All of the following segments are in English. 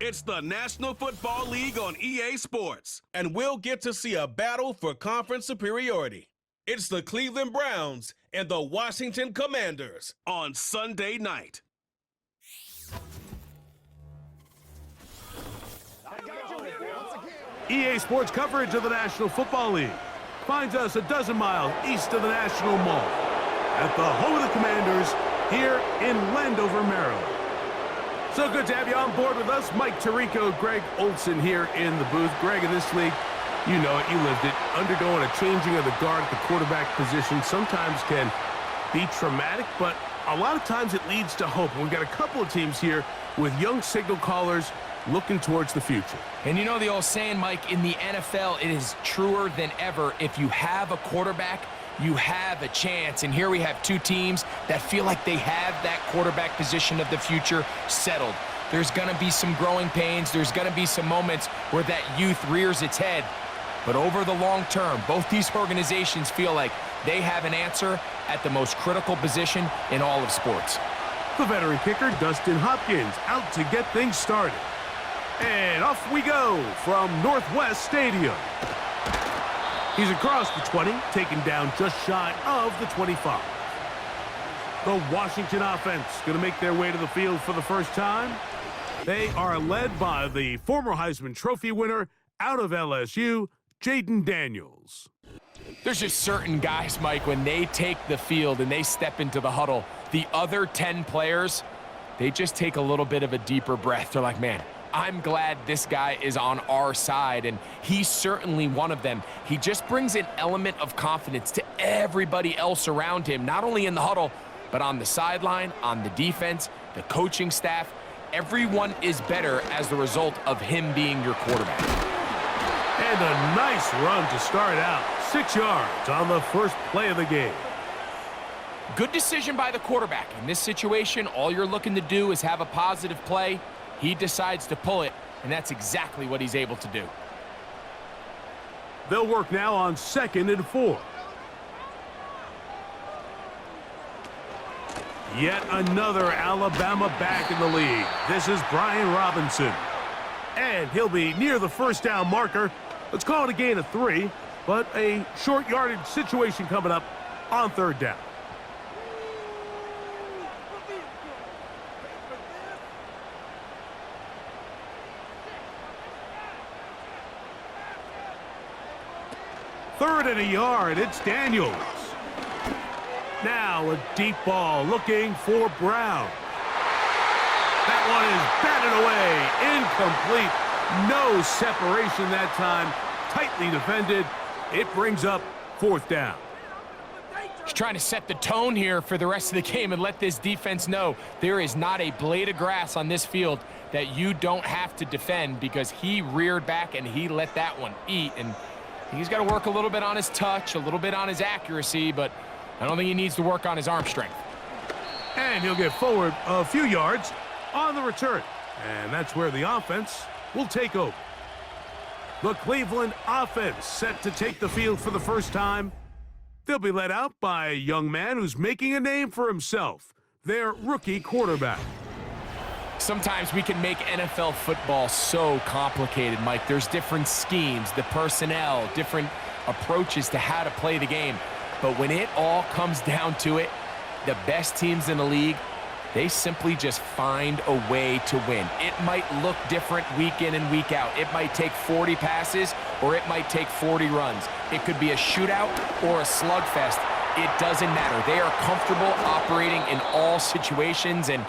It's the National Football League on EA Sports, and we'll get to see a battle for conference superiority. It's the Cleveland Browns and the Washington Commanders on Sunday night. EA Sports coverage of the National Football League finds us a dozen miles east of the National Mall at the home of the Commanders here in Landover, Maryland. So good to have you on board with us. Mike Tirico, Greg Olson here in the booth. Greg, in this league, you know it, you lived it. Undergoing a changing of the guard at the quarterback position sometimes can be traumatic, but a lot of times it leads to hope. We've got a couple of teams here with young signal callers looking towards the future. And you know the old saying, Mike, in the NFL, it is truer than ever. If you have a quarterback, you have a chance. And here we have two teams that feel like they have that quarterback position of the future settled. There's going to be some growing pains. There's going to be some moments where that youth rears its head. But over the long term, both these organizations feel like they have an answer at the most critical position in all of sports. The veteran kicker, Dustin Hopkins, out to get things started. And off we go from Northwest Stadium. He's across the 20, taken down just shy of the 25. The Washington offense going to make their way to the field for the first time. They are led by the former Heisman Trophy winner out of LSU, Jaden Daniels. There's just certain guys, Mike, when they take the field and they step into the huddle, the other 10 players, they just take a little bit of a deeper breath. They're like, man, I'm glad this guy is on our side, and he's certainly one of them. He just brings an element of confidence to everybody else around him, not only in the huddle, but on the sideline, on the defense, the coaching staff. Everyone is better as the result of him being your quarterback. And a nice run to start out. 6 yards on the first play of the game. Good decision by the quarterback. In this situation, all you're looking to do is have a positive play. He decides to pull it, and that's exactly what he's able to do. They'll work now on 2nd and 4. Yet another Alabama back in the league. This is Brian Robinson. And he'll be near the first down marker. Let's call it a gain of 3, but a short yardage situation coming up on 3rd down. Third and a yard, it's Daniels. Now a deep ball looking for Brown. That one is batted away, incomplete. No separation that time, tightly defended. It brings up 4th down. He's trying to set the tone here for the rest of the game and let this defense know there is not a blade of grass on this field that you don't have to defend, because he reared back and he let that one eat. And he's got to work a little bit on his touch, a little bit on his accuracy, but I don't think he needs to work on his arm strength. And he'll get forward a few yards on the return. And that's where the offense will take over. The Cleveland offense set to take the field for the first time. They'll be led out by a young man who's making a name for himself, their rookie quarterback. Sometimes we can make NFL football so complicated, Mike. There's different schemes, the personnel, different approaches to how to play the game. But when it all comes down to it, the best teams in the league, they simply just find a way to win. It might look different week in and week out. It might take 40 passes or it might take 40 runs. It could be a shootout or a slugfest. It doesn't matter. They are comfortable operating in all situations, and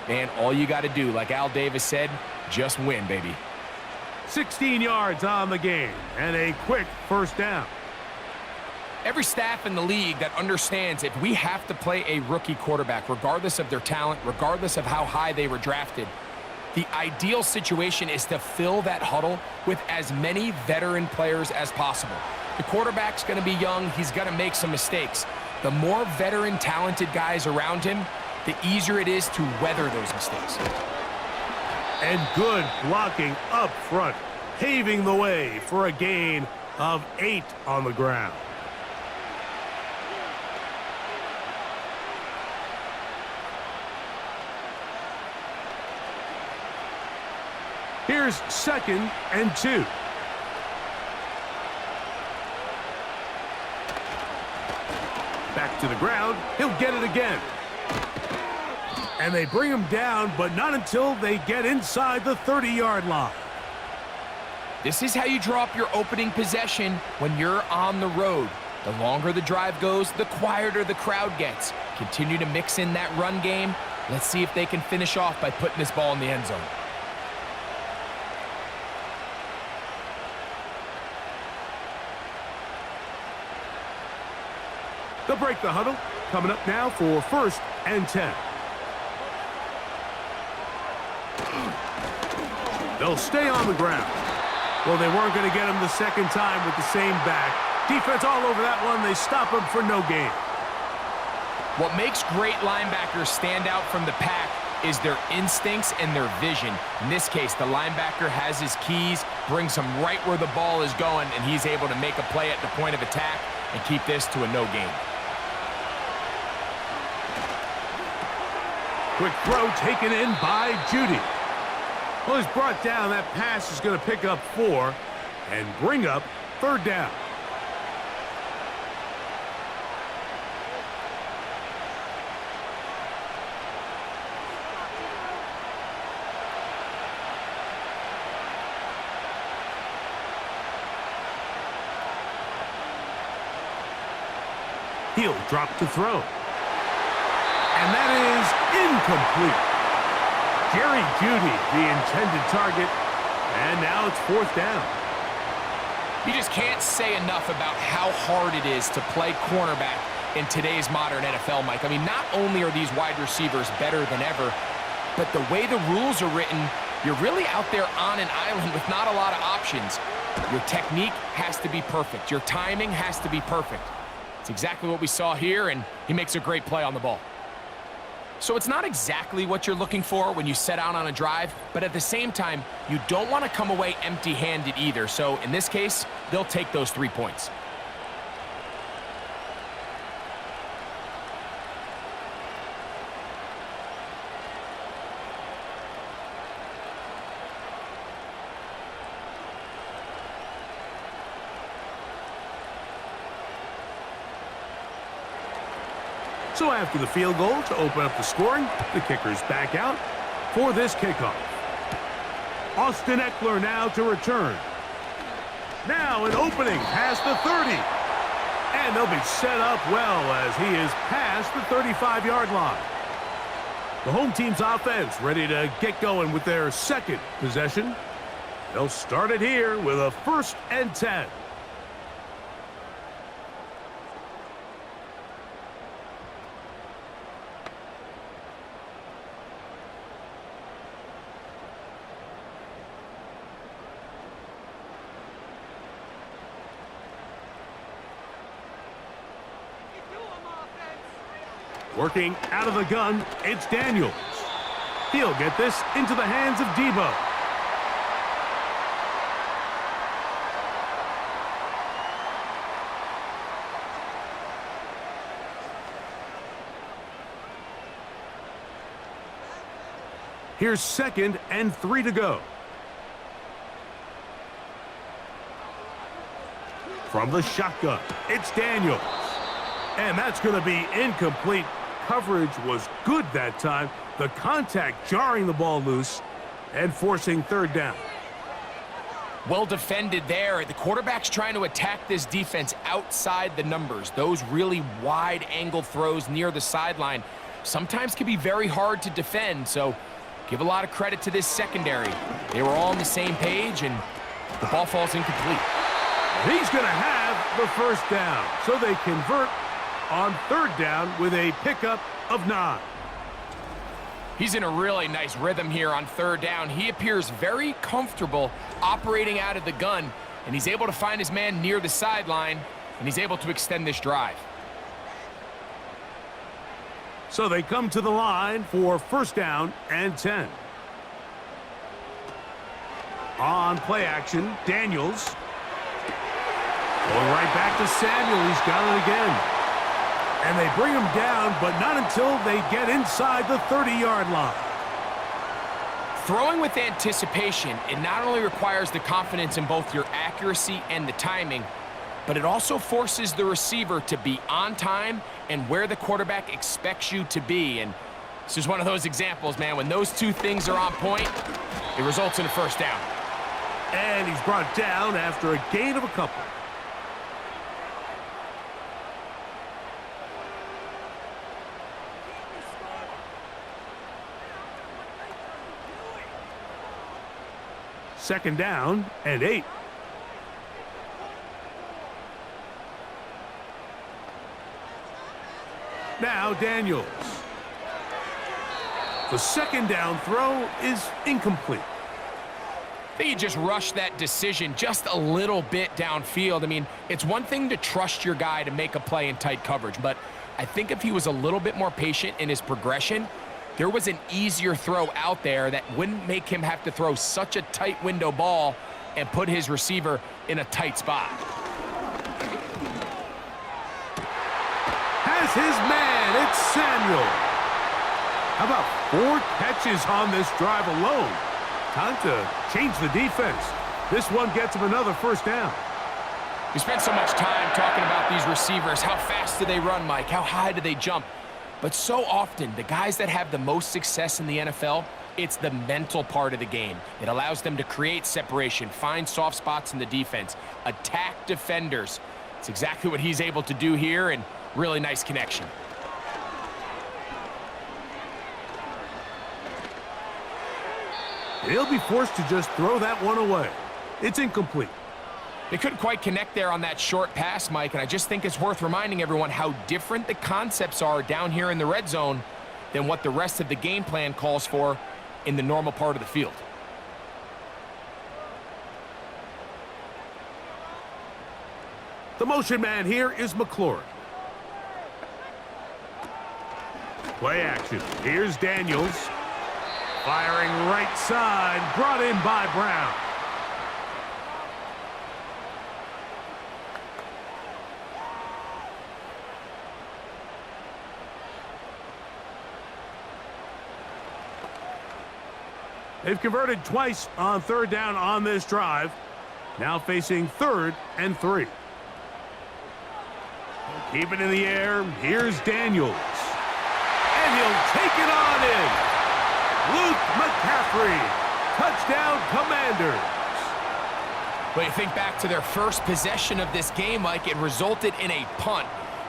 man, all you got to do, like Al Davis said, just win, baby. 16 yards on the game and a quick first down. Every staff in the league that understands if we have to play a rookie quarterback, regardless of their talent, regardless of how high they were drafted, the ideal situation is to fill that huddle with as many veteran players as possible. The quarterback's going to be young. He's going to make some mistakes. The more veteran, talented guys around him, the easier it is to weather those mistakes. And good blocking up front, paving the way for a gain of 8 on the ground. Here's 2nd and 2. Back to the ground. He'll get it again. And they bring him down, but not until they get inside the 30-yard line. This is how you draw up your opening possession when you're on the road. The longer the drive goes, the quieter the crowd gets. Continue to mix in that run game. Let's see if they can finish off by putting this ball in the end zone. They'll break the huddle. Coming up now for 1st and 10. They'll stay on the ground. Well, they weren't going to get him the second time with the same back. Defense all over that one. They stop him for no gain. What makes great linebackers stand out from the pack is their instincts and their vision. In this case, the linebacker has his keys, brings him right where the ball is going, and he's able to make a play at the point of attack and keep this to a no gain. Quick throw taken in by Judy. Well, he's brought down. That pass is going to pick up 4 and bring up 3rd down. He'll drop to throw. And that is incomplete. Jerry Jeudy, the intended target, and now it's 4th down. You just can't say enough about how hard it is to play cornerback in today's modern NFL, Mike. I mean, not only are these wide receivers better than ever, but the way the rules are written, you're really out there on an island with not a lot of options. Your technique has to be perfect. Your timing has to be perfect. It's exactly what we saw here, and he makes a great play on the ball. So it's not exactly what you're looking for when you set out on a drive, but at the same time, you don't want to come away empty-handed either. So in this case, they'll take those 3 points. So after the field goal to open up the scoring, the kicker's back out for this kickoff. Austin Eckler now to return. Now an opening past the 30. And they'll be set up well as he is past the 35-yard line. The home team's offense ready to get going with their 2nd possession. They'll start it here with a 1st and 10. Working out of the gun, it's Daniels. He'll get this into the hands of Debo. Here's 2nd and 3 to go. From the shotgun, it's Daniels. And that's going to be incomplete. Coverage was good that time. The contact jarring the ball loose and forcing 3rd down. Well defended there. The quarterback's trying to attack this defense outside the numbers. Those really wide angle throws near the sideline sometimes can be very hard to defend. So give a lot of credit to this secondary. They were all on the same page, and the ball falls incomplete. He's going to have the 1st down. So they convert on 3rd down with a pickup of 9. He's in a really nice rhythm here on 3rd down. He appears very comfortable operating out of the gun, and he's able to find his man near the sideline, and he's able to extend this drive. So they come to the line for 1st down and 10. On play action, Daniels. Going right back to Samuel. He's got it again. And they bring him down, but not until they get inside the 30-yard line. Throwing with anticipation, it not only requires the confidence in both your accuracy and the timing, but it also forces the receiver to be on time and where the quarterback expects you to be. And this is one of those examples, man. When those two things are on point, it results in a first down. And he's brought down after a gain of a couple. Second down and 8. Now Daniels. The second down throw is incomplete. I think he just rushed that decision just a little bit downfield. I mean, it's one thing to trust your guy to make a play in tight coverage, but I think if he was a little bit more patient in his progression, there was an easier throw out there that wouldn't make him have to throw such a tight window ball and put his receiver in a tight spot. Has his man, it's Samuel. How about 4 catches on this drive alone? Time to change the defense. This one gets him another first down. We spent so much time talking about these receivers. How fast do they run, Mike? How high do they jump? But so often, the guys that have the most success in the NFL, it's the mental part of the game. It allows them to create separation, find soft spots in the defense, attack defenders. It's exactly what he's able to do here, and really nice connection. He'll be forced to just throw that one away. It's incomplete. They couldn't quite connect there on that short pass, Mike, and I just think it's worth reminding everyone how different the concepts are down here in the red zone than what the rest of the game plan calls for in the normal part of the field. The motion man here is McLaurin. Play action. Here's Daniels. Firing right side, brought in by Brown. They've converted twice on third down on this drive. Now facing 3rd and 3. Keep it in the air. Here's Daniels. And he'll take it on in. Luke McCaffrey. Touchdown, Commanders. But you think back to their first possession of this game, Mike, it resulted in a punt.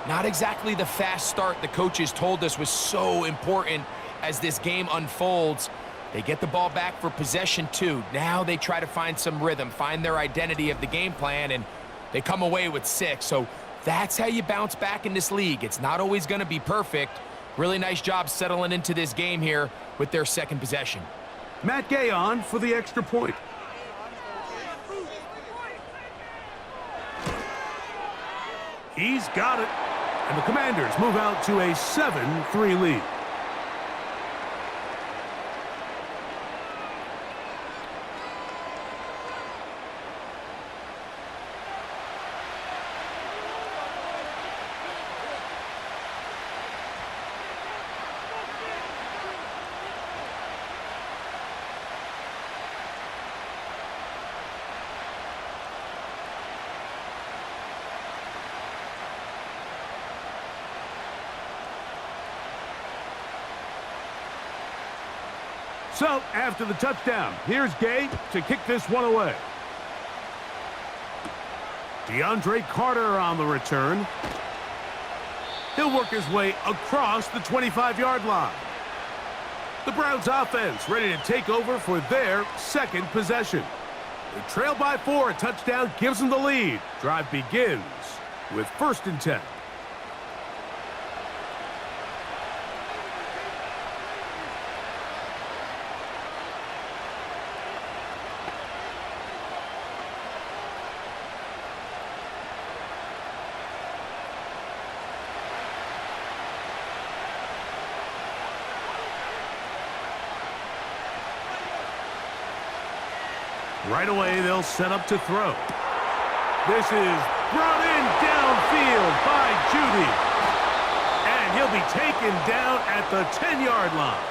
Not exactly the fast start the coaches told us was so important as this game unfolds. They get the ball back for possession 2. Now they try to find some rhythm, find their identity of the game plan, and they come away with 6. So that's how you bounce back in this league. It's not always going to be perfect. Really nice job settling into this game here with their second possession. Matt Gay on for the extra point. He's got it. And the Commanders move out to a 7-3 lead. So, after the touchdown, here's Gay to kick this one away. DeAndre Carter on the return. He'll work his way across the 25-yard line. The Browns offense ready to take over for their second possession. They trail by 4. A touchdown gives them the lead. Drive begins with 1st and 10. Right away, they'll set up to throw. This is brought in downfield by Judy. And he'll be taken down at the 10-yard line.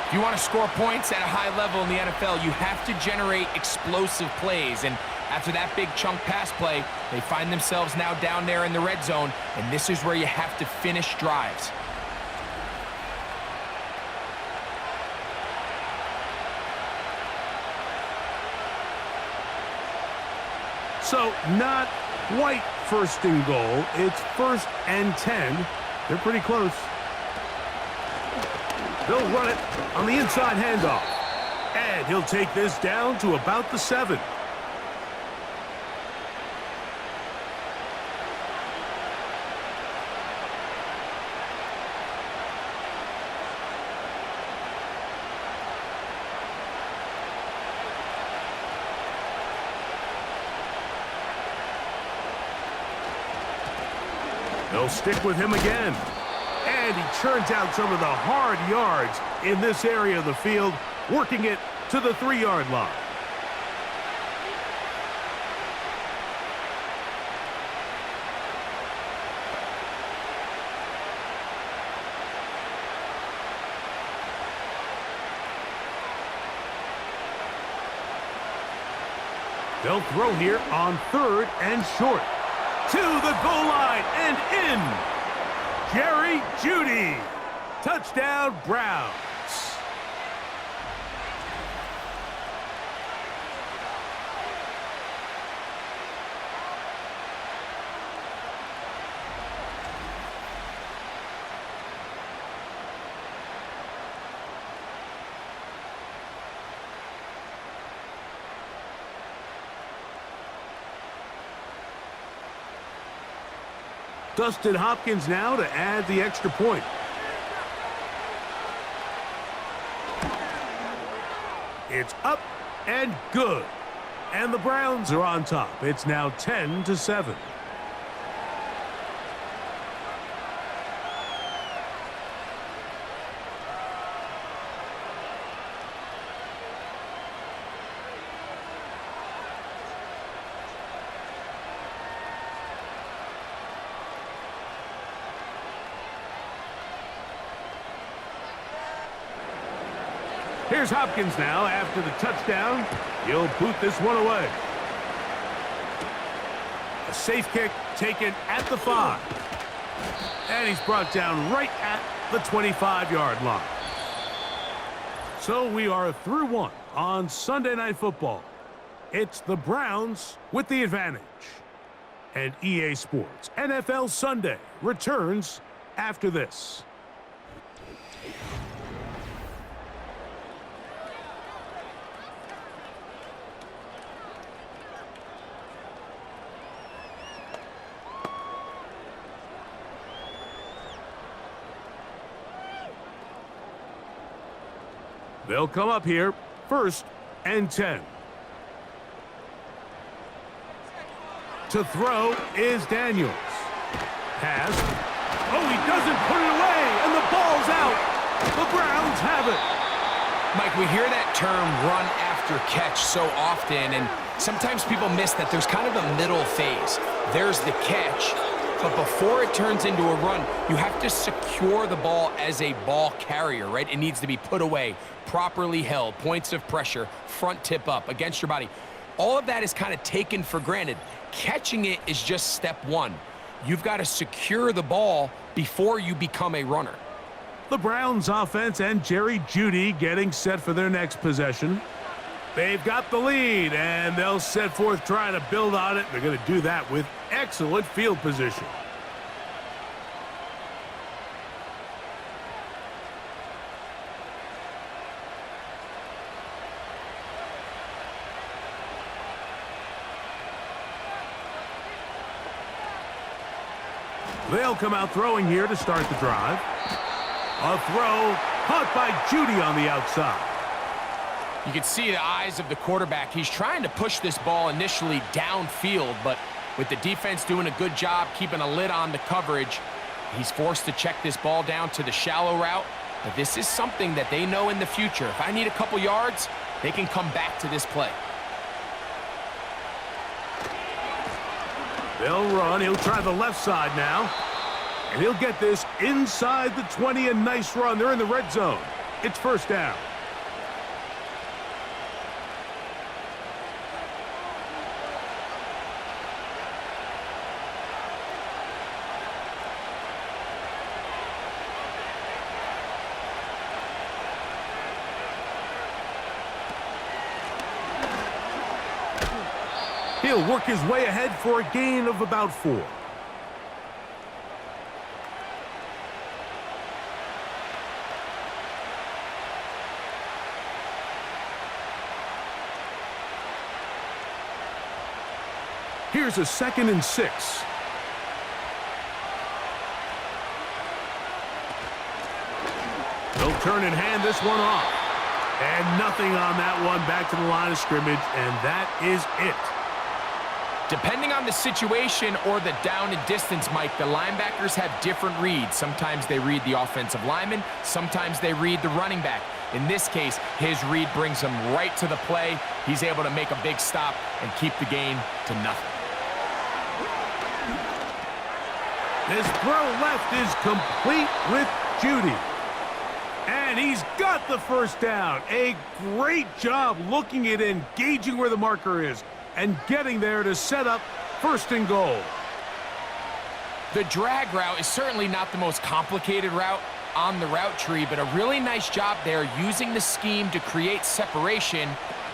If you want to score points at a high level in the NFL, you have to generate explosive plays. And after that big chunk pass play, they find themselves now down there in the red zone, and this is where you have to finish drives. So not quite first and goal. It's 1st and 10. They're pretty close. They'll run it on the inside handoff. And he'll take this down to about the 7. They'll stick with him again. And he churns out some of the hard yards in this area of the field, working it to the 3-yard line. They'll throw here on 3rd and short. To the goal line and in. Jerry Jeudy. Touchdown, Browns. Dustin Hopkins now to add the extra point. It's up and good. And the Browns are on top. It's now 10-7. Here's Hopkins now after the touchdown. He'll boot this one away. A safe kick taken at the 5. And he's brought down right at the 25-yard line. So we are through 1 on Sunday Night Football. It's the Browns with the advantage. And EA Sports NFL Sunday returns after this. They'll come up here, 1st and 10. To throw is Daniels. Pass. Oh, he doesn't put it away, and the ball's out. The Browns have it. Mike, we hear that term run after catch so often, and sometimes people miss that there's kind of a middle phase. There's the catch, but before it turns into a run, you have to secure the ball as a ball carrier, right? It needs to be put away, properly held, points of pressure, front tip up against your body. All of that is kind of taken for granted. Catching it is just step 1. You've got to secure the ball before you become a runner. The Browns offense and Jerry Jeudy getting set for their next possession. They've got the lead, and they'll set forth trying to build on it. They're going to do that with excellent field position. They'll come out throwing here to start the drive. A throw caught by Jeudy on the outside. You can see the eyes of the quarterback. He's trying to push this ball initially downfield, but with the defense doing a good job keeping a lid on the coverage, he's forced to check this ball down to the shallow route. But this is something that they know in the future. If I need a couple yards, they can come back to this play. They'll run. He'll try the left side now. And he'll get this inside the 20. A nice run. They're in the red zone. It's first down. He'll work his way ahead for a gain of about 4. Here's a 2nd and 6. They'll turn and hand this one off. And nothing on that one, back to the line of scrimmage, and that is it. Depending on the situation or the down and distance, Mike, the linebackers have different reads. Sometimes they read the offensive lineman. Sometimes they read the running back. In this case, his read brings him right to the play. He's able to make a big stop and keep the game to nothing. This throw left is complete with Judy. And he's got the first down. A great job looking at engaging where the marker is and getting there to set up 1st and goal. The drag route is certainly not the most complicated route on the route tree, but a really nice job there using the scheme to create separation.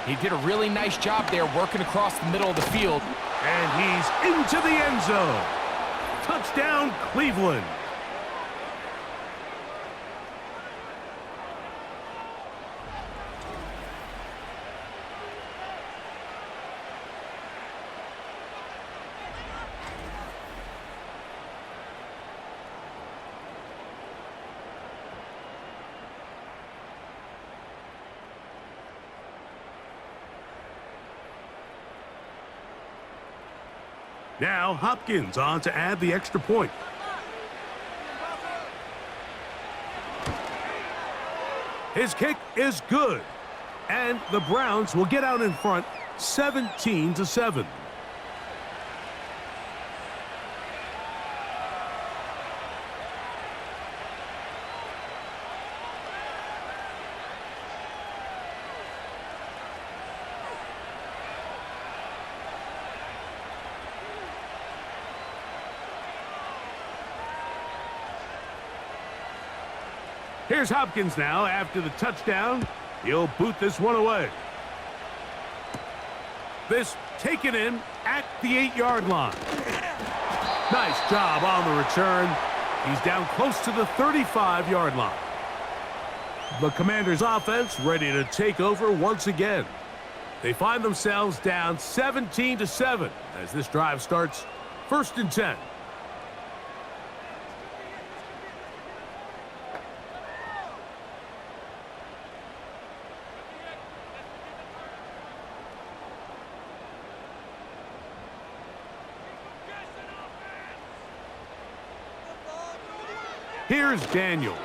He did a really nice job there working across the middle of the field. And he's into the end zone. Touchdown, Cleveland. Now Hopkins on to add the extra point. His kick is good. And the Browns will get out in front 17-7. Here's Hopkins now after the touchdown. He'll boot this one away. This taken in at the 8-yard line. Nice job on the return. He's down close to the 35-yard line. The Commanders' offense ready to take over once again. They find themselves down 17-7 as this drive starts 1st and 10. Here's Daniels.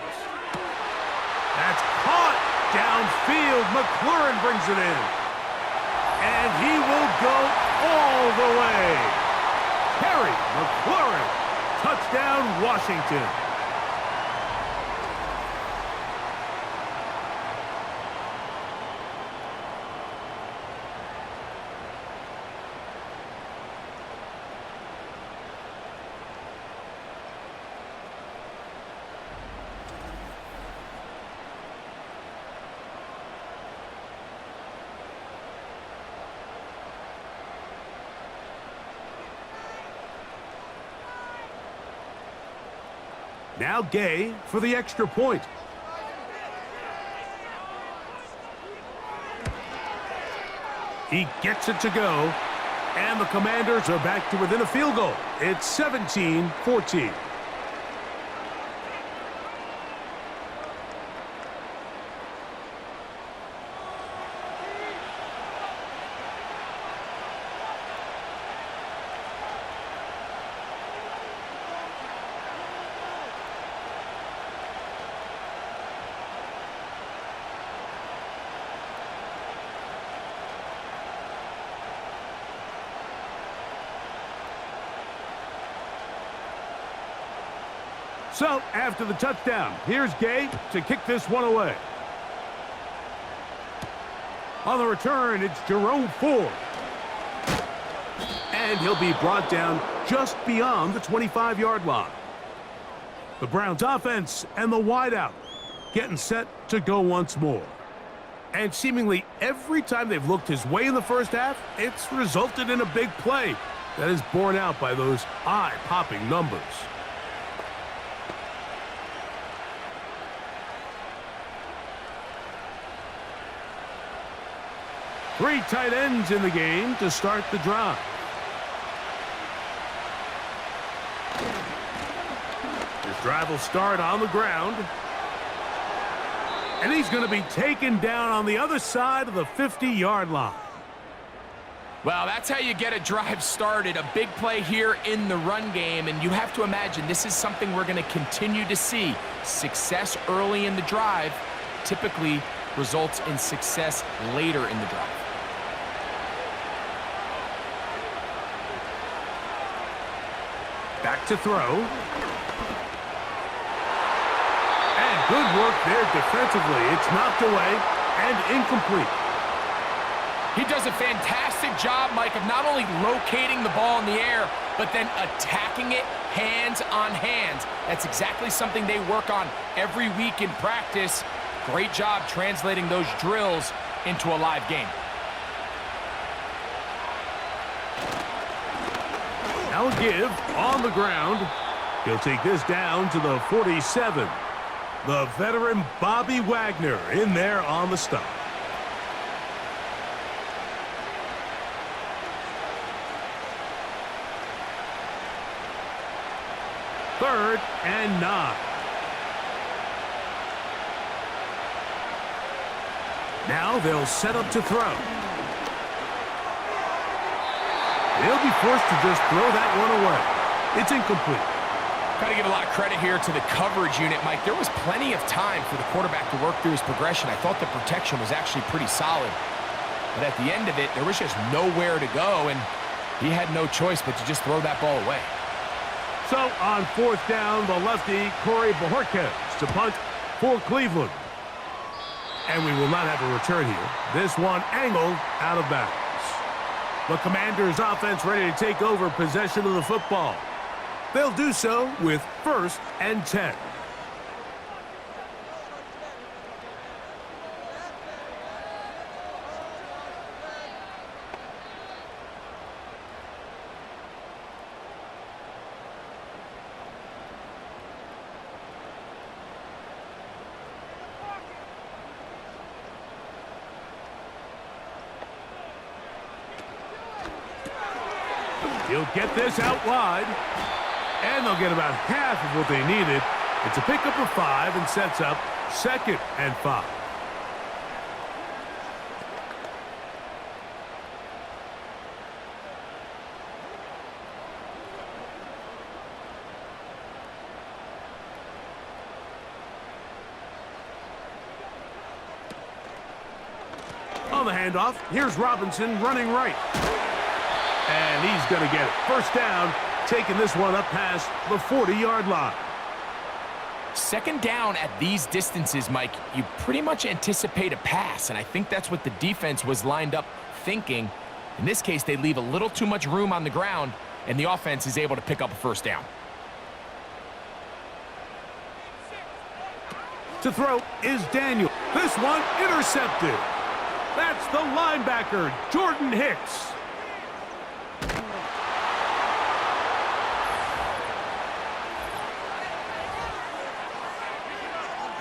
That's caught downfield. McLaurin brings it in. And he will go all the way. Terry McLaurin. Touchdown, Washington. Now Gay for the extra point. He gets it to go. And the Commanders are back to within a field goal. It's 17-14. So, after the touchdown, here's Gay to kick this one away. On the return, it's Jerome Ford. And he'll be brought down just beyond the 25-yard line. The Browns offense and the wideout getting set to go once more. And seemingly every time they've looked his way in the first half, it's resulted in a big play that is borne out by those eye-popping numbers. Three tight ends in the game to start the drive. This drive will start on the ground. And he's going to be taken down on the other side of the 50-yard line. Well, that's how you get a drive started. A big play here in the run game, and you have to imagine this is something we're going to continue to see. Success early in the drive typically results in success later in the drive. Back to throw. And good work there defensively. It's knocked away and incomplete. He does a fantastic job, Mike, of not only locating the ball in the air, but then attacking it hands on hands. That's exactly something they work on every week in practice. Great job translating those drills into a live game. Now a give on the ground. He'll take this down to the 47. The veteran Bobby Wagner in there on the stop. Third and 9. Now they'll set up to throw. They'll be forced to just throw that one away. It's incomplete. Got to give a lot of credit here to the coverage unit, Mike. There was plenty of time for the quarterback to work through his progression. I thought the protection was actually pretty solid. But at the end of it, there was just nowhere to go, and he had no choice but to just throw that ball away. So on fourth down, the lefty, Corey Bojorquez to punt for Cleveland. And we will not have a return here. This one angled out of bounds. The Commanders' offense ready to take over possession of the football. They'll do so with 1st and 10. He'll get this out wide, and they'll get about half of what they needed. It's a pickup of 5 and sets up 2nd and 5. On the handoff, here's Robinson running right. And he's going to get it. First down, taking this one up past the 40-yard line. Second down at these distances, Mike, you pretty much anticipate a pass, and I think that's what the defense was lined up thinking. In this case, they leave a little too much room on the ground, and the offense is able to pick up a first down. To throw is Daniel. This one intercepted. That's the linebacker, Jordan Hicks.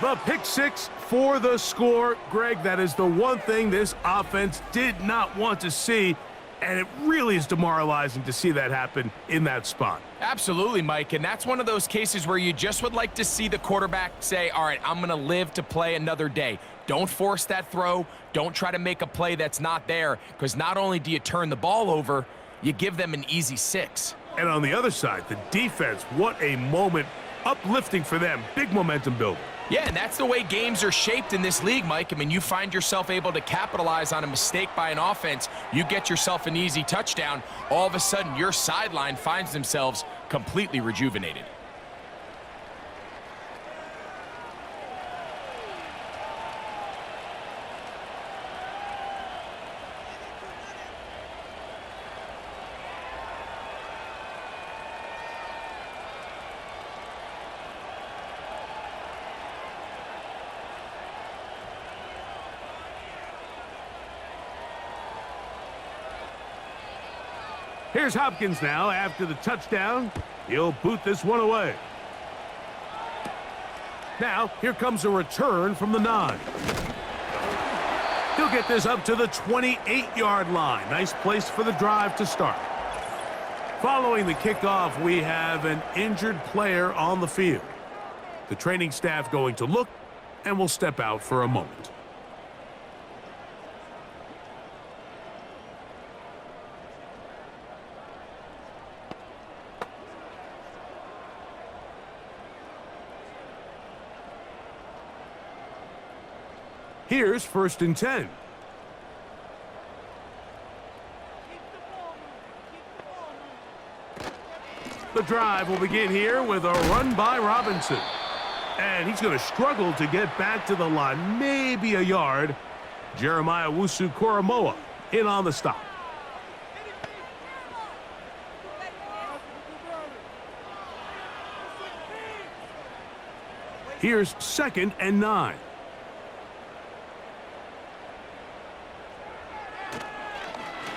The pick 6 for the score. Greg, that is the one thing this offense did not want to see, and it really is demoralizing to see that happen in that spot. Absolutely, Mike, and that's one of those cases where you just would like to see the quarterback say, all right, I'm going to live to play another day. Don't force that throw. Don't try to make a play that's not there, because not only do you turn the ball over, you give them an easy 6. And on the other side, the defense, what a moment. Uplifting for them. Big momentum builder. Yeah, and that's the way games are shaped in this league, Mike. I mean, you find yourself able to capitalize on a mistake by an offense. You get yourself an easy touchdown. All of a sudden, your sideline finds themselves completely rejuvenated. Here's Hopkins now after the touchdown. He'll boot this one away. Now, here comes a return from the 9. He'll get this up to the 28-yard line. Nice place for the drive to start. Following the kickoff, we have an injured player on the field. The training staff going to look and will step out for a moment. Here's 1st and 10. The drive will begin here with a run by Robinson. And he's going to struggle to get back to the line, maybe a yard. Jeremiah Wusu-Koromoa in on the stop. Here's 2nd and 9.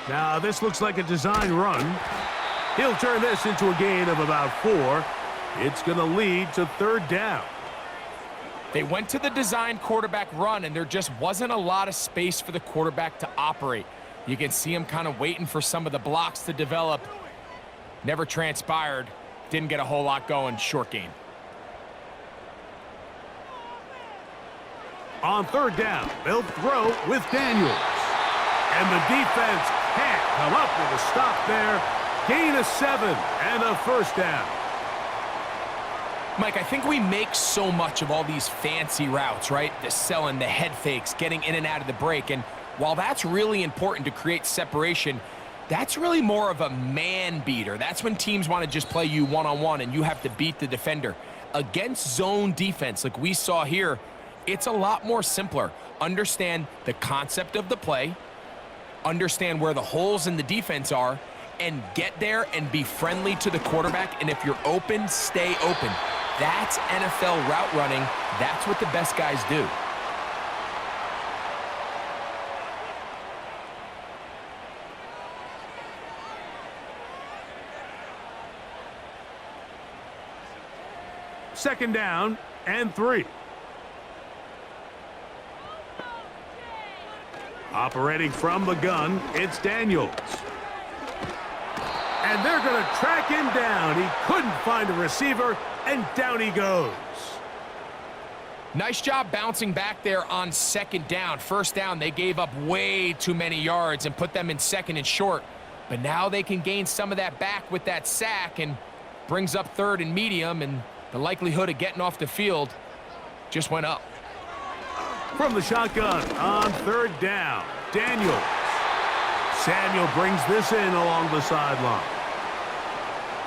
Now, this looks like a design run. He'll turn this into a gain of about 4. It's going to lead to 3rd down. They went to the design quarterback run, and there just wasn't a lot of space for the quarterback to operate. You can see him kind of waiting for some of the blocks to develop. Never transpired. Didn't get a whole lot going. Short gain. On 3rd down, they'll throw with Daniels. And the defense can't come up with a stop there. Gain of 7 and a 1st down. Mike, I think we make so much of all these fancy routes, right? The selling, the head fakes, getting in and out of the break. And while that's really important to create separation, that's really more of a man beater. That's when teams want to just play you one-on-one and you have to beat the defender. Against zone defense, like we saw here, it's a lot more simpler. Understand the concept of the play, understand where the holes in the defense are, and get there and be friendly to the quarterback. And if you're open, stay open. That's NFL route running. That's what the best guys do. Second down and 3. Operating from the gun, it's Daniels. And they're going to track him down. He couldn't find a receiver, and down he goes. Nice job bouncing back there on 2nd down. 1st down, they gave up way too many yards and put them in 2nd and short. But now they can gain some of that back with that sack and brings up 3rd and medium, and the likelihood of getting off the field just went up. From the shotgun on 3rd down, Daniels. Samuel brings this in along the sideline.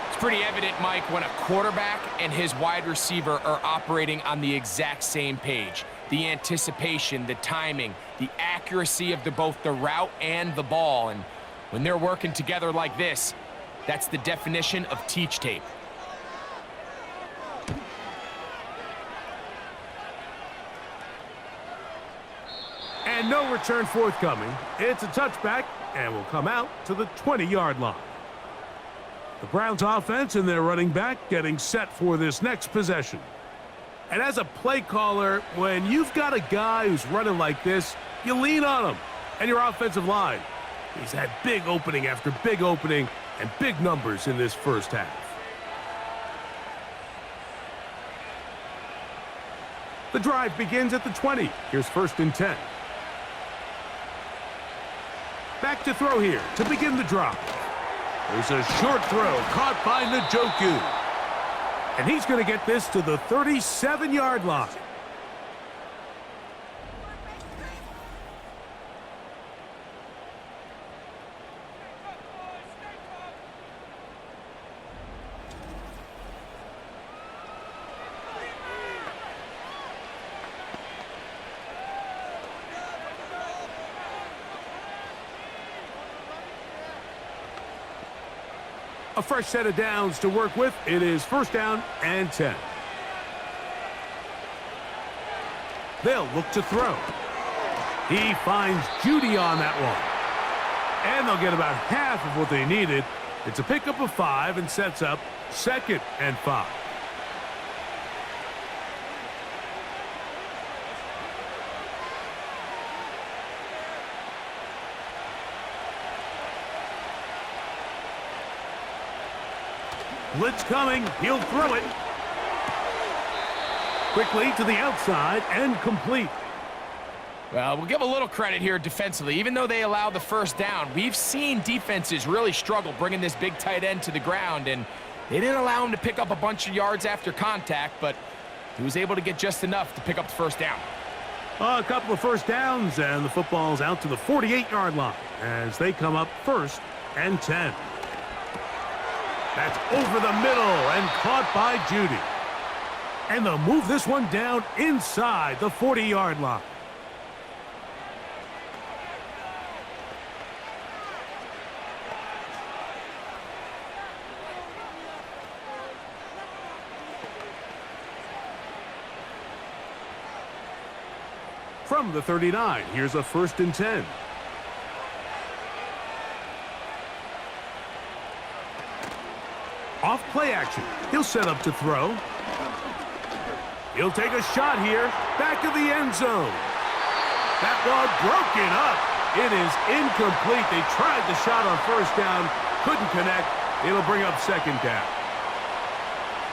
It's pretty evident, Mike, when a quarterback and his wide receiver are operating on the exact same page. The anticipation, the timing, the accuracy of both the route and the ball. And when they're working together like this, that's the definition of teach tape. And no return forthcoming. It's a touchback and will come out to the 20-yard line. The Browns offense and their running back getting set for this next possession. And as a play caller, when you've got a guy who's running like this, you lean on him and your offensive line. He's had big opening after big opening and big numbers in this first half. The drive begins at the 20. Here's 1st and 10. Back to throw here to begin the drive. There's a short throw caught by Njoku. And he's going to get this to the 37-yard line. A fresh set of downs to work with. It is 1st down and 10. They'll look to throw. He finds Judy on that one. And they'll get about half of what they needed. It's a pickup of 5 and sets up 2nd and 5. Blitz coming. He'll throw it. Quickly to the outside and complete. Well, we'll give a little credit here defensively. Even though they allowed the first down, we've seen defenses really struggle bringing this big tight end to the ground, and they didn't allow him to pick up a bunch of yards after contact, but he was able to get just enough to pick up the first down. A couple of first downs, and the football's out to the 48-yard line as they come up 1st and 10. That's over the middle and caught by Judy. And they'll move this one down inside the 40-yard line. From the 39, here's a 1st and 10. Off play action. He'll set up to throw. He'll take a shot here. Back of the end zone. That ball broken up. It is incomplete. They tried the shot on 1st down. Couldn't connect. It'll bring up 2nd down.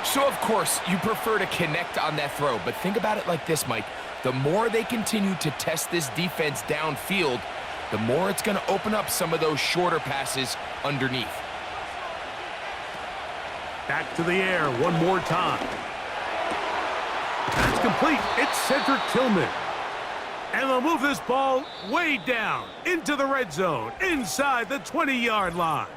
So, of course, you prefer to connect on that throw, but think about it like this, Mike. The more they continue to test this defense downfield, the more it's going to open up some of those shorter passes underneath. Back to the air one more time. That's complete. It's Cedric Tillman. And they'll move this ball way down into the red zone, inside the 20-yard line.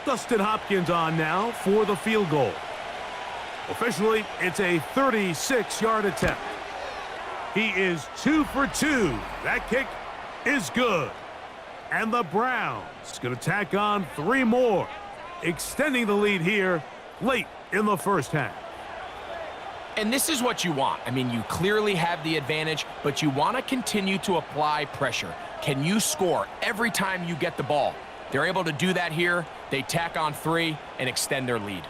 Dustin Hopkins on now for the field goal. Officially, it's a 36-yard attempt. He is 2 for 2. That kick is good. And the Browns going to tack on 3 more, extending the lead here late in the first half. And this is what you want. I mean, you clearly have the advantage, but you want to continue to apply pressure. Can you score every time you get the ball? They're able to do that here. They tack on 3 and extend their lead.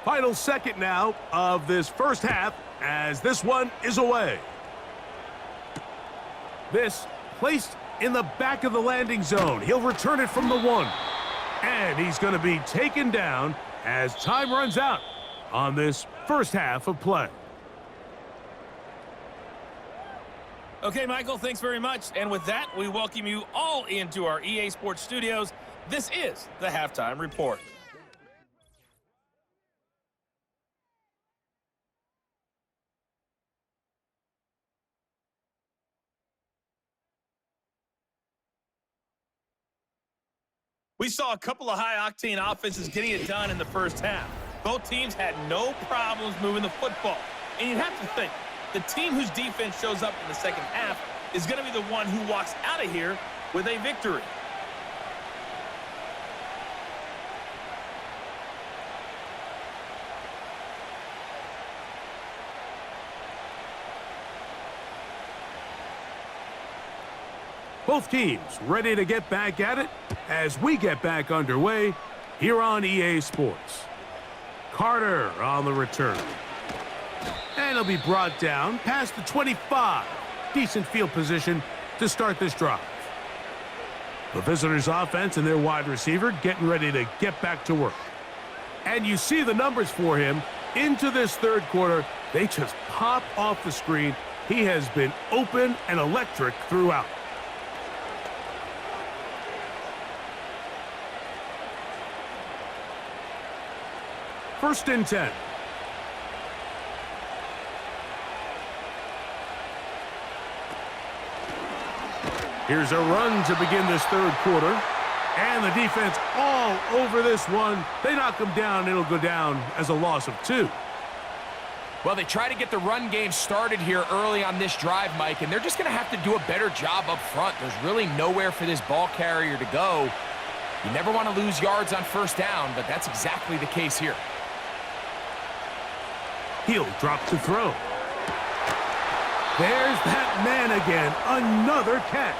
Final second now of this first half as this one is away. This placed in the back of the landing zone. He'll return it from the 1. And he's going to be taken down as time runs out on this first half of play. Okay, Michael, thanks very much. And with that, we welcome you all into our EA Sports studios. This is the Halftime Report. We saw a couple of high-octane offenses getting it done in the first half. Both teams had no problems moving the football. And you have to think, the team whose defense shows up in the second half is going to be the one who walks out of here with a victory. Both teams ready to get back at it as we get back underway here on EA Sports. Carter on the return. And he'll be brought down past the 25. Decent field position to start this drive. The visitors' offense and their wide receiver getting ready to get back to work. And you see the numbers for him into this third quarter. They just pop off the screen. He has been open and electric throughout. First and 10. Here's a run to begin this third quarter. And the defense all over this one. They knock him down. It'll go down as a loss of 2. Well, they try to get the run game started here early on this drive, Mike, and they're just going to have to do a better job up front. There's really nowhere for this ball carrier to go. You never want to lose yards on first down, but that's exactly the case here. He'll drop to throw. There's that man again. Another catch.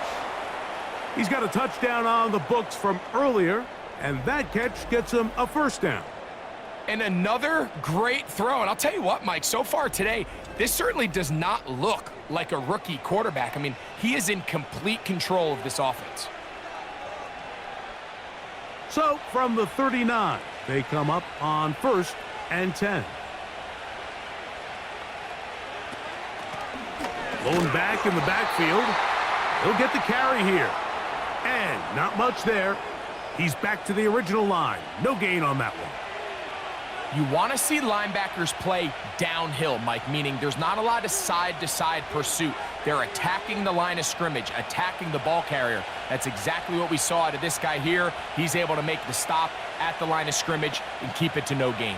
He's got a touchdown on the books from earlier, and that catch gets him a first down. And another great throw. And I'll tell you what, Mike, so far today, this certainly does not look like a rookie quarterback. I mean, he is in complete control of this offense. So, from the 39, they come up on 1st and 10. Blown back in the backfield. He'll get the carry here. And not much there. He's back to the original line. No gain on that one. You want to see linebackers play downhill, Mike, meaning there's not a lot of side-to-side pursuit. They're attacking the line of scrimmage, attacking the ball carrier. That's exactly what we saw out of this guy here. He's able to make the stop at the line of scrimmage and keep it to no gain.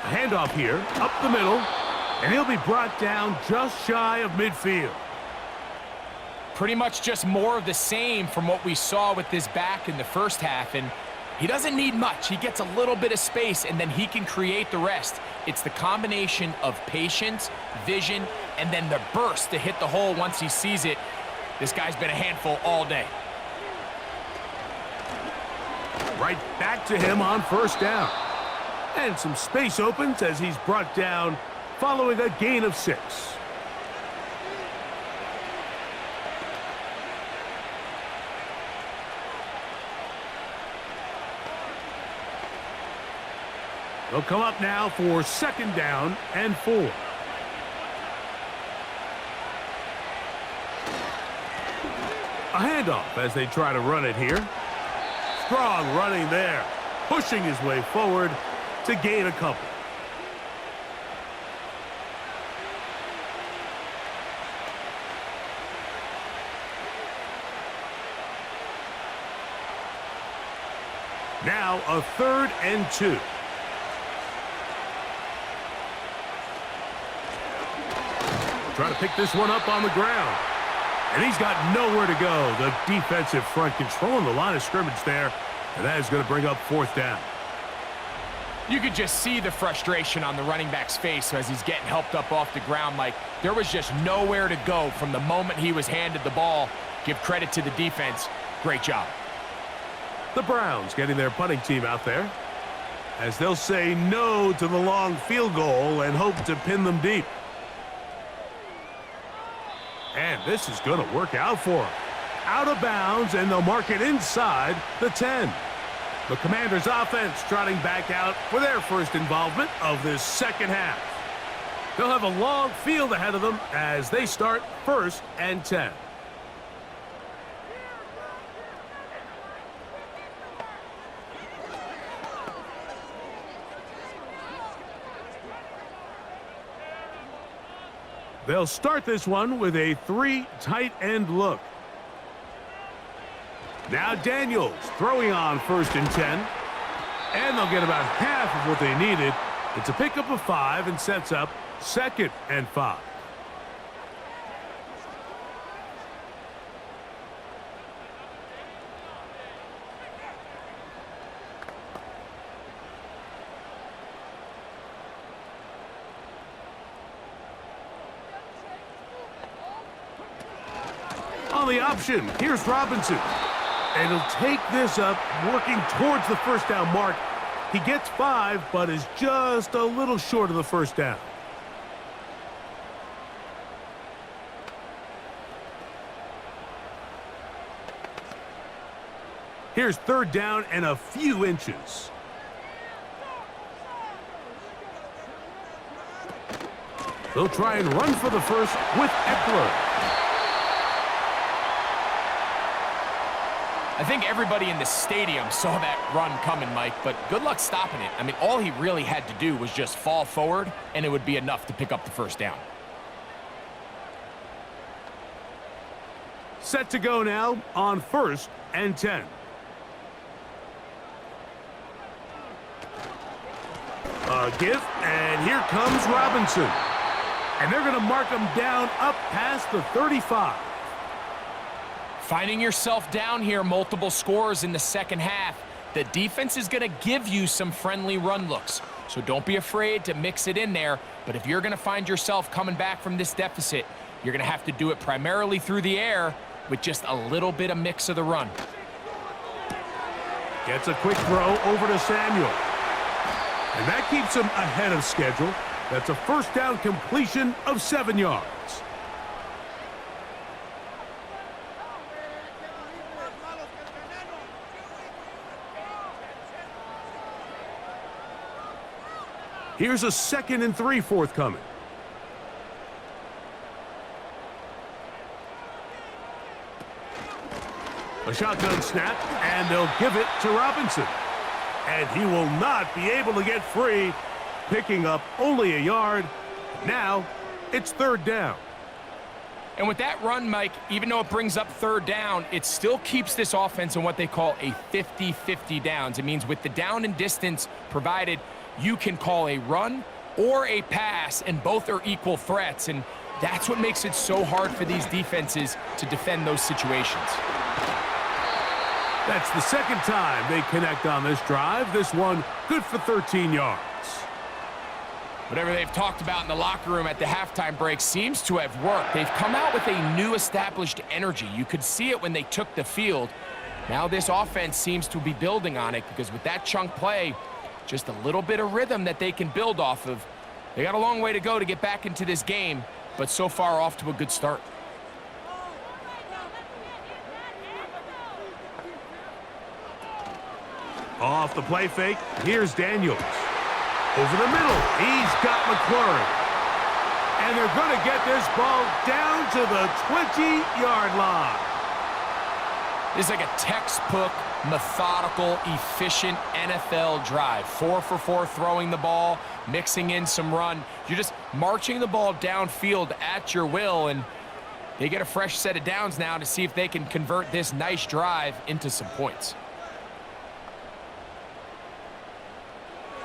A handoff here, up the middle, and he'll be brought down just shy of midfield. Pretty much just more of the same from what we saw with this back in the first half, and he doesn't need much. He gets a little bit of space, and then he can create the rest. It's the combination of patience, vision, and then the burst to hit the hole once he sees it. This guy's been a handful all day. Right back to him on first down. And some space opens as he's brought down following a gain of 6. They'll come up now for 2nd down and 4. A handoff as they try to run it here. Strong running there, pushing his way forward to gain a couple. Now a 3rd and 2. Trying to pick this one up on the ground. And he's got nowhere to go. The defensive front controlling the line of scrimmage there. And that is going to bring up 4th down. You could just see the frustration on the running back's face as he's getting helped up off the ground. Like, there was just nowhere to go from the moment he was handed the ball. Give credit to the defense. Great job. The Browns getting their punting team out there, as they'll say no to the long field goal and hope to pin them deep. And this is going to work out for them. Out of bounds, and they'll mark it inside the 10. The Commanders' offense trotting back out for their first involvement of this second half. They'll have a long field ahead of them as they start 1st and 10. They'll start this one with a 3 tight end look. Now Daniels throwing on 1st and 10. And they'll get about half of what they needed. It's a pickup of 5 and sets up 2nd and 5. On the option, here's Robinson. And he'll take this up, working towards the 1st down mark. He gets 5, but is just a little short of the 1st down. Here's 3rd down and a few inches. They'll try and run for the first with Eckler. I think everybody in the stadium saw that run coming, Mike, but good luck stopping it. I mean, all he really had to do was just fall forward, and it would be enough to pick up the 1st down. Set to go now on 1st and 10. A give, and here comes Robinson. And they're going to mark him down up past the 35. Finding yourself down here, multiple scores in the second half. The defense is going to give you some friendly run looks. So don't be afraid to mix it in there. But if you're going to find yourself coming back from this deficit, you're going to have to do it primarily through the air with just a little bit of mix of the run. Gets a quick throw over to Samuel. And that keeps him ahead of schedule. That's a first down completion of 7 yards. Here's a 2nd and 3 forthcoming. A shotgun snap, and they'll give it to Robinson. And he will not be able to get free, picking up only a yard. Now, it's 3rd down. And with that run, Mike, even though it brings up 3rd down, it still keeps this offense in what they call a 50-50 downs. It means with the down and distance provided, you can call a run or a pass, and both are equal threats. And that's what makes it so hard for these defenses to defend those situations. That's the 2nd time they connect on this drive. This one good for 13 yards. Whatever they've talked about in the locker room at the halftime break seems to have worked. They've come out with a new established energy. You could see it when they took the field. Now this offense seems to be building on it, because with that chunk play, just a little bit of rhythm that they can build off of. They got a long way to go to get back into this game, but so far off to a good start. Off the play fake, here's Daniels. Over the middle, he's got McLaurin. And they're going to get this ball down to the 20-yard line. This is like a textbook, methodical, efficient NFL drive. 4 for 4 throwing the ball, mixing in some run. You're just marching the ball downfield at your will, and they get a fresh set of downs now to see if they can convert this nice drive into some points.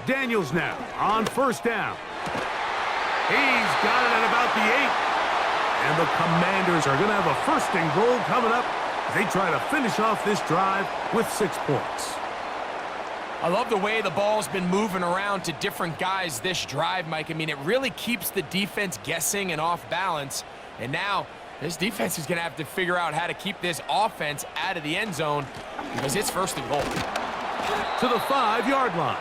Daniels now on 1st down. He's got it at about the 8. And the Commanders are going to have a 1st and goal coming up as they try to finish off this drive with 6 points. I love the way the ball's been moving around to different guys this drive, Mike. I mean, it really keeps the defense guessing and off balance. And now this defense is going to have to figure out how to keep this offense out of the end zone, because it's 1st and goal. To the 5-yard line.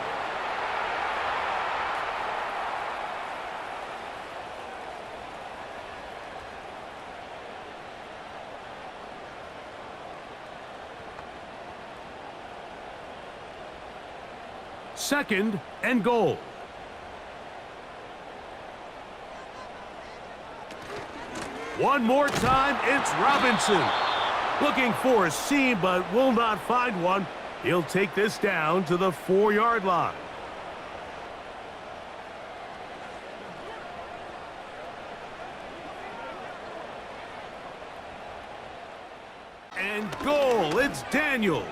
Second and goal. One more time, it's Robinson. Looking for a seam, but will not find one. He'll take this down to the 4-yard line. And goal, it's Daniels.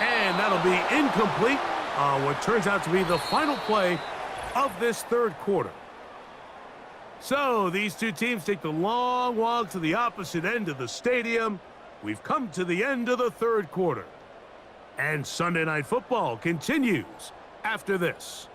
And that'll be incomplete on what turns out to be the final play of this 3rd quarter. So these two teams take the long walk to the opposite end of the stadium. We've come to the end of the 3rd quarter. And Sunday Night Football continues after this.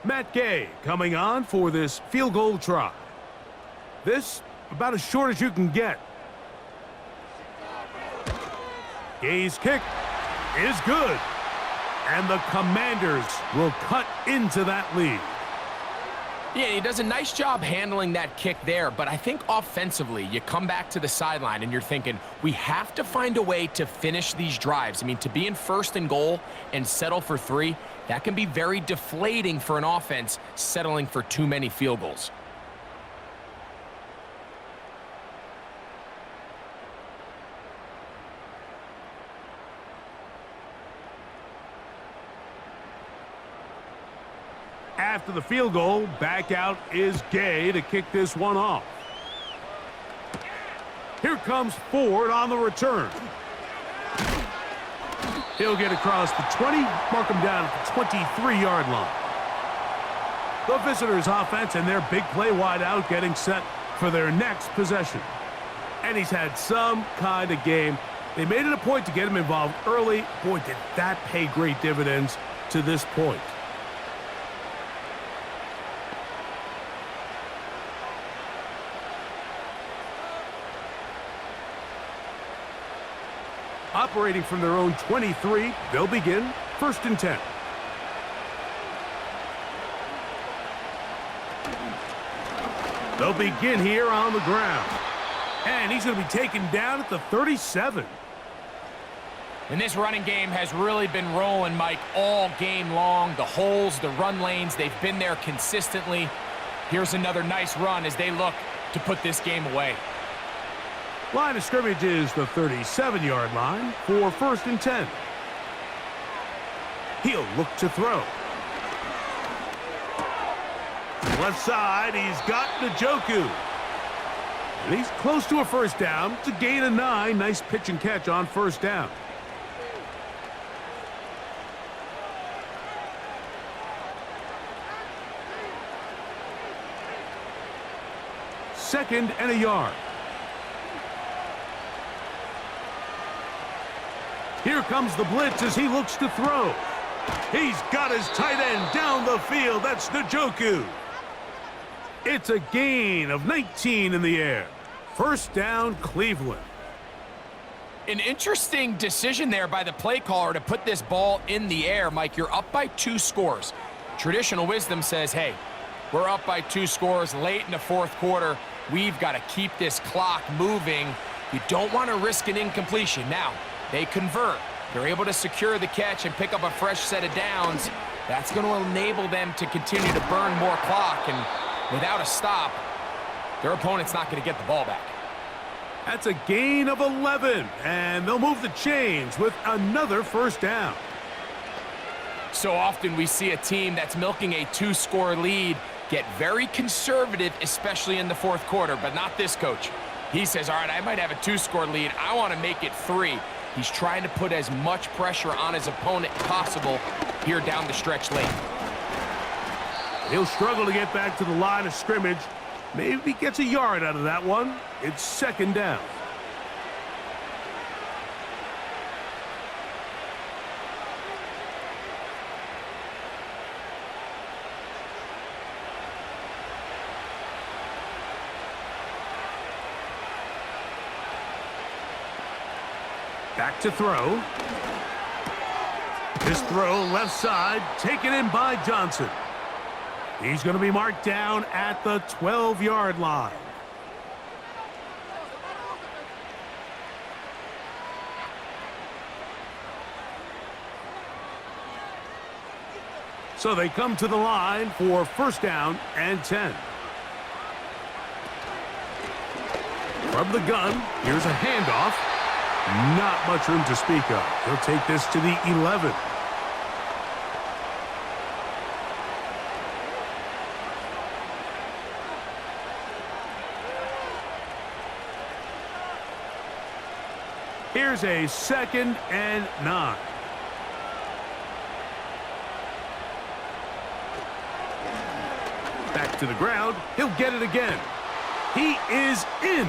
Matt Gay coming on for this field goal try. This about as short as you can get. Gay's kick is good. And the Commanders will cut into that lead. Yeah, he does a nice job handling that kick there, but I think offensively, you come back to the sideline and you're thinking, we have to find a way to finish these drives. I mean, to be in 1st and goal and settle for 3, that can be very deflating for an offense settling for too many field goals. after the field goal. Back out is Gay to kick this one off. Here comes Ford on the return. He'll get across the 20, mark him down at the 23-yard line. The visitors' offense and their big play wide out getting set for their next possession. And he's had some kind of game. They made it a point to get him involved early. Boy, did that pay great dividends to this point. Operating from their own 23, they'll begin 1st and 10. They'll begin here on the ground. And he's going to be taken down at the 37. And this running game has really been rolling, Mike, all game long. The holes, the run lanes, they've been there consistently. Here's another nice run as they look to put this game away. Line of scrimmage is the 37-yard line for 1st and 10. He'll look to throw. Left side, he's got Njoku. And he's close to a 1st down. It's a gain of 9. Nice pitch and catch on 1st down. Second and a yard. Here comes the blitz as he looks to throw. He's got his tight end down the field. That's Njoku. It's a gain of 19 in the air. 1st down, Cleveland. An interesting decision there by the play caller to put this ball in the air. Mike, you're up by 2 scores. Traditional wisdom says, hey, we're up by 2 scores late in the 4th quarter. We've got to keep this clock moving. You don't want to risk an incompletion. Now, they convert. They're able to secure the catch and pick up a fresh set of downs. That's going to enable them to continue to burn more clock. And without a stop, their opponent's not going to get the ball back. That's a gain of 11. And they'll move the chains with another 1st down. So often we see a team that's milking a 2-score lead get very conservative, especially in the 4th quarter, but not this coach. He says, all right, I might have a 2-score lead. I want to make it 3. He's trying to put as much pressure on his opponent possible here down the stretch lane. He'll struggle to get back to the line of scrimmage. Maybe gets a yard out of that one. It's 2nd down. Back to throw. This throw left side, taken in by Johnson. He's going to be marked down at the 12-yard line. So they come to the line for 1st down and 10. From the gun, here's a handoff. Not much room to speak of. He'll take this to the 11. Here's a 2nd and 9. Back to the ground. He'll get it again. He is in.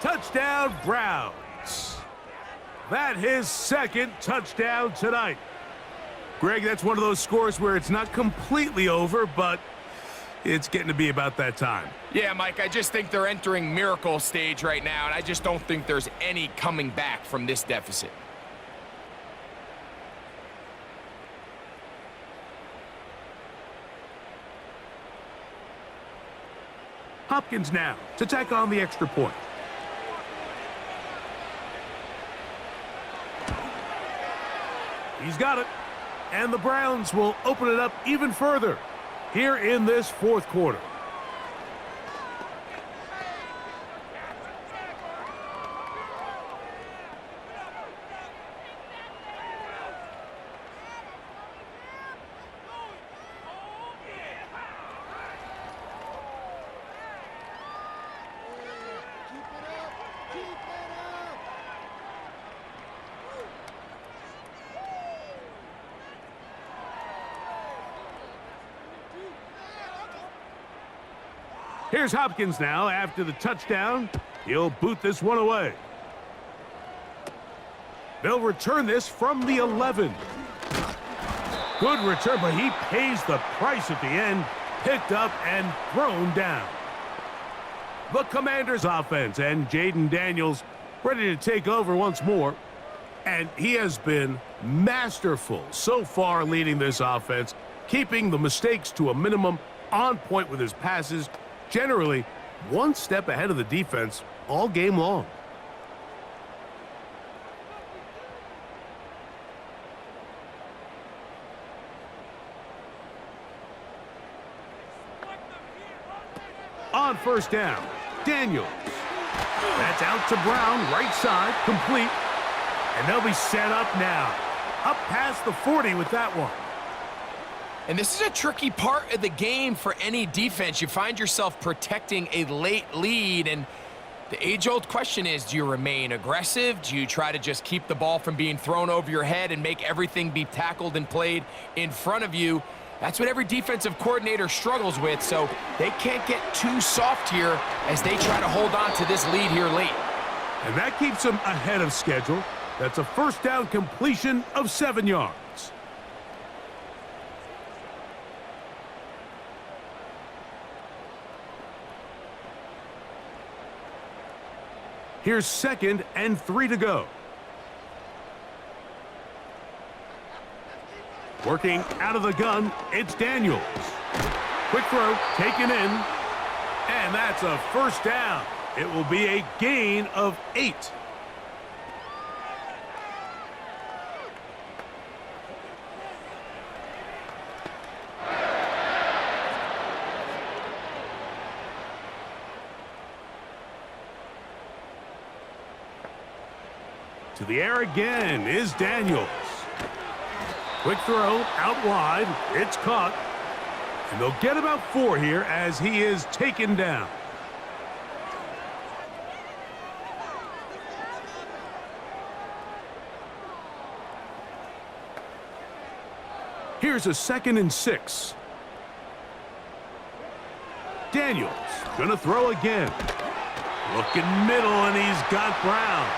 Touchdown, Browns. That his 2nd touchdown tonight. Greg, that's one of those scores where it's not completely over, but it's getting to be about that time. Yeah, Mike, I just think they're entering miracle stage right now, and I just don't think there's any coming back from this deficit. Hopkins now to tack on the extra point. He's got it. And the Browns will open it up even further here in this 4th quarter. Here's Hopkins now after the touchdown. He'll boot this one away. They'll return this from the 11. Good return, but he pays the price at the end. Picked up and thrown down. The Commanders offense and Jaden Daniels ready to take over once more. And he has been masterful so far leading this offense, keeping the mistakes to a minimum, on point with his passes, generally one step ahead of the defense all game long. On first down, Daniels. That's out to Brown, right side, complete. And they'll be set up now. Up past the 40 with that one. And this is a tricky part of the game for any defense. You find yourself protecting a late lead, and the age-old question is, do you remain aggressive? Do you try to just keep the ball from being thrown over your head and make everything be tackled and played in front of you? That's what every defensive coordinator struggles with, so they can't get too soft here as they try to hold on to this lead here late. And that keeps them ahead of schedule. That's a first down completion of 7 yards. Here's 2nd and 3 to go. Working out of the gun, it's Daniels. Quick throw, taken in, and that's a first down. It will be a gain of 8. To the air again is Daniels. Quick throw, out wide, it's caught. And they'll get about 4 here as he is taken down. Here's a 2nd and 6. Daniels gonna throw again. Looking middle, and he's got Brown.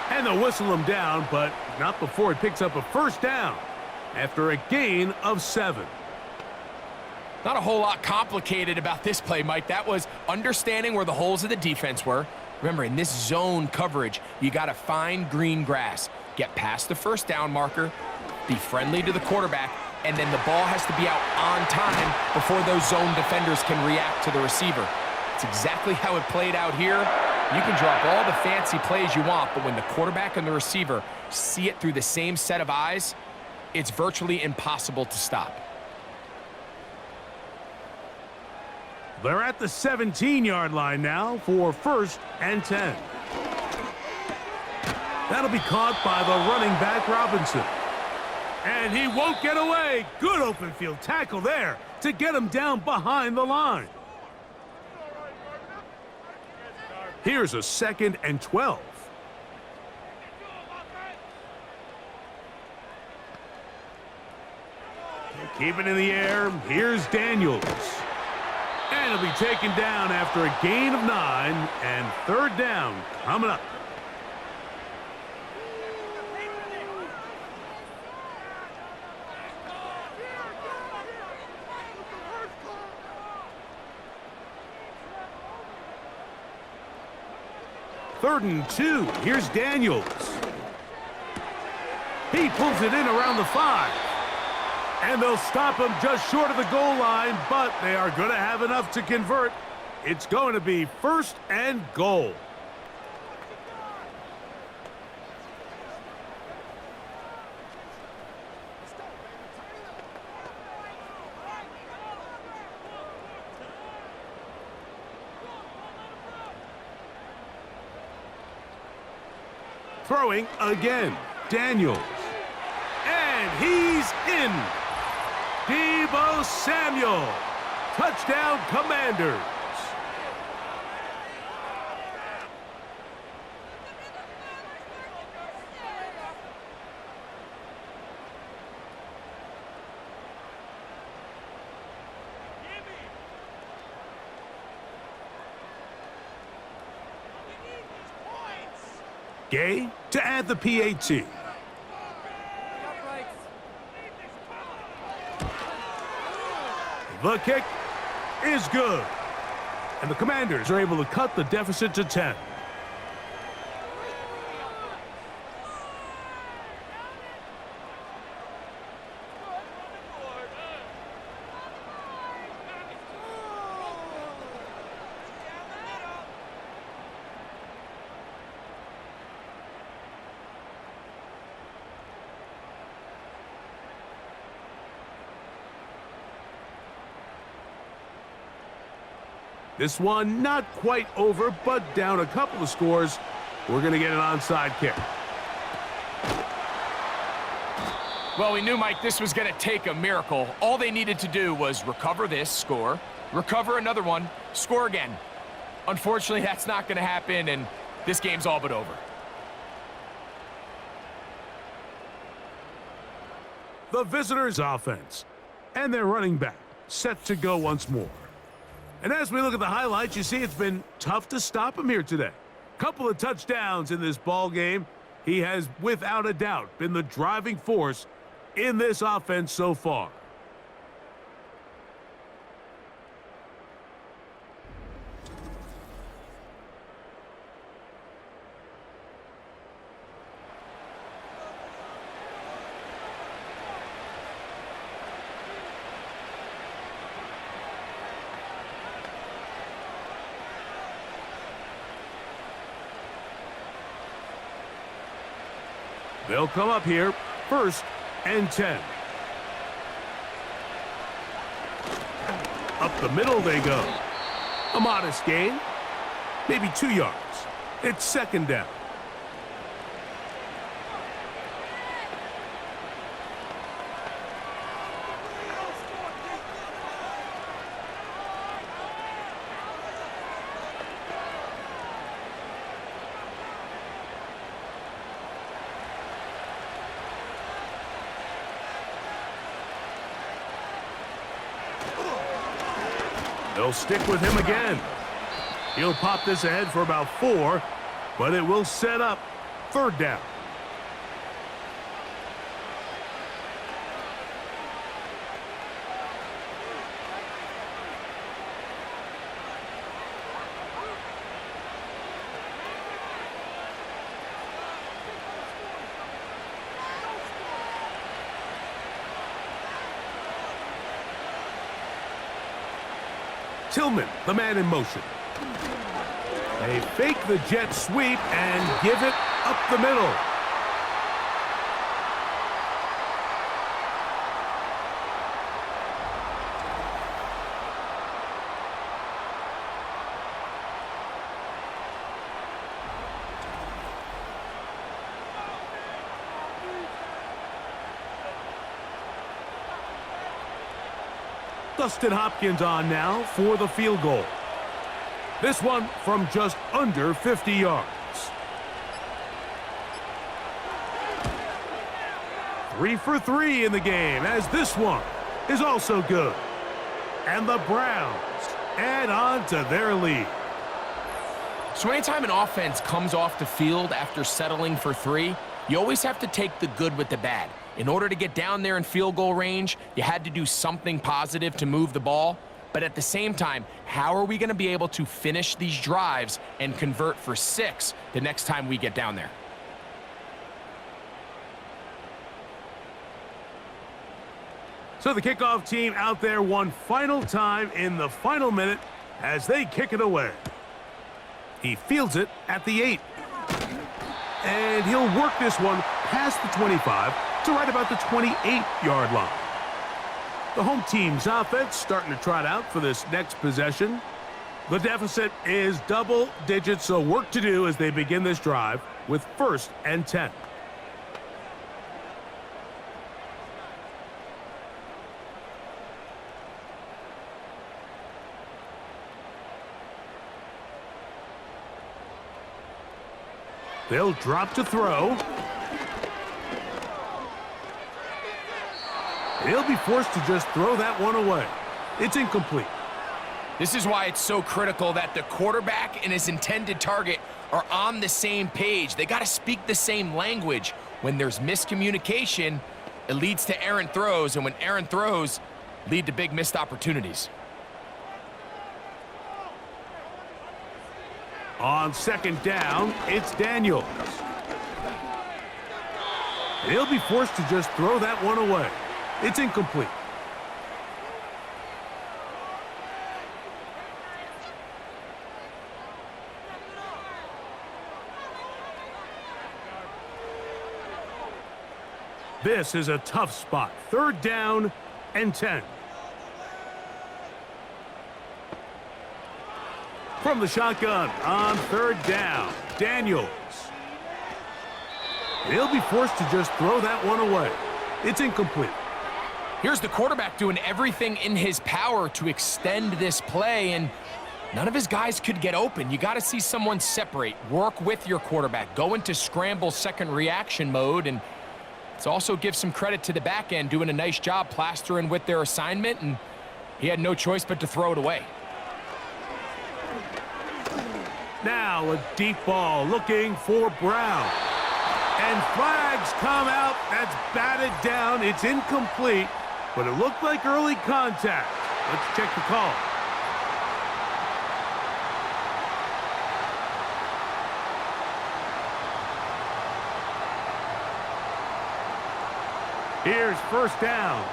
And they'll whistle him down, but not before he picks up a first down after a gain of 7. Not a whole lot complicated about this play, Mike. That was understanding where the holes of the defense were. Remember, in this zone coverage, you got to find green grass, get past the first down marker, be friendly to the quarterback, and then the ball has to be out on time before those zone defenders can react to the receiver. It's exactly how it played out here. You can drop all the fancy plays you want, but when the quarterback and the receiver see it through the same set of eyes, it's virtually impossible to stop. They're at the 17-yard line now for 1st and 10. That'll be caught by the running back, Robinson. And he won't get away. Good open field tackle there to get him down behind the line. Here's a 2nd and 12. Keep it in the air. Here's Daniels. And he'll be taken down after a gain of 9, and 3rd down coming up. Third and 2. Here's Daniels. He pulls it in around the 5. And they'll stop him just short of the goal line, but they are going to have enough to convert. It's going to be 1st and goal. Throwing again, Daniels. And he's in. Deebo Samuel. Touchdown, Commanders. Gay to add the PAT. The kick is good. And the Commanders are able to cut the deficit to 10. This one not quite over, but down a couple of scores. We're going to get an onside kick. Well, we knew, Mike, this was going to take a miracle. All they needed to do was recover this, score, recover another one, score again. Unfortunately, that's not going to happen, and this game's all but over. The visitors' offense and their running back set to go once more. And as we look at the highlights, you see it's been tough to stop him here today. Couple of touchdowns in this ball game. He has, without a doubt, been the driving force in this offense so far. They'll come up here, 1st and 10. Up the middle they go. A modest gain, maybe 2 yards. It's 2nd down. They'll stick with him again. He'll pop this ahead for about 4, but it will set up 3rd down. Tillman, the man in motion. They fake the jet sweep and give it up the middle. Dustin Hopkins on now for the field goal. This one from just under 50 yards. 3 for 3 in the game, as this one is also good. And the Browns add on to their lead. So anytime an offense comes off the field after settling for 3, you always have to take the good with the bad. In order to get down there in field goal range, you had to do something positive to move the ball. But at the same time, how are we going to be able to finish these drives and convert for 6 the next time we get down there? So the kickoff team out there one final time in the final minute as they kick it away. He fields it at the 8. And he'll work this one past the 25 to right about the 28-yard line. The home team's offense starting to trot out for this next possession. The deficit is double digits, so work to do as they begin this drive with 1st and 10. They'll drop to throw. He'll be forced to just throw that one away. It's incomplete. This is why it's so critical that the quarterback and his intended target are on the same page. They got to speak the same language. When there's miscommunication, it leads to errant throws, and when errant throws lead to big missed opportunities. On second down, it's Daniels. And he'll be forced to just throw that one away. It's incomplete. This is a tough spot. Third down and 10. From the shotgun on third down, Daniels. He'll be forced to just throw that one away. It's incomplete. Here's the quarterback doing everything in his power to extend this play, and none of his guys could get open. You got to see someone separate, work with your quarterback, go into scramble second reaction mode, and let's also give some credit to the back end doing a nice job plastering with their assignment, and he had no choice but to throw it away. Now a deep ball looking for Brown. And flags come out. That's batted down. It's incomplete, but it looked like early contact. Let's check the call. Here's first down.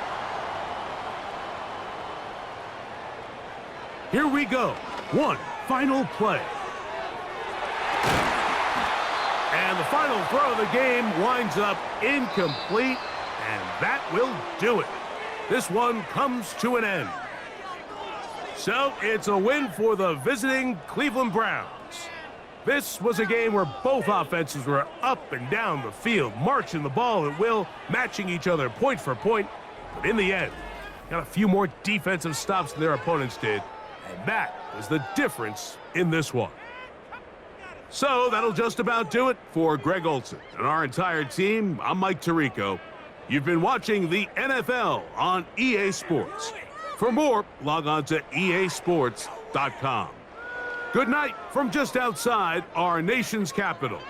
Here we go. One final play. And the final throw of the game winds up incomplete, and that will do it. This one comes to an end. So it's a win for the visiting Cleveland Browns. This was a game where both offenses were up and down the field, marching the ball at will, matching each other point for point. But in the end, got a few more defensive stops than their opponents did, and that was the difference in this one. So that'll just about do it for Greg Olson and our entire team. I'm Mike Tirico. You've been watching the NFL on EA Sports. For more, log on to easports.com. Good night from just outside our nation's capital.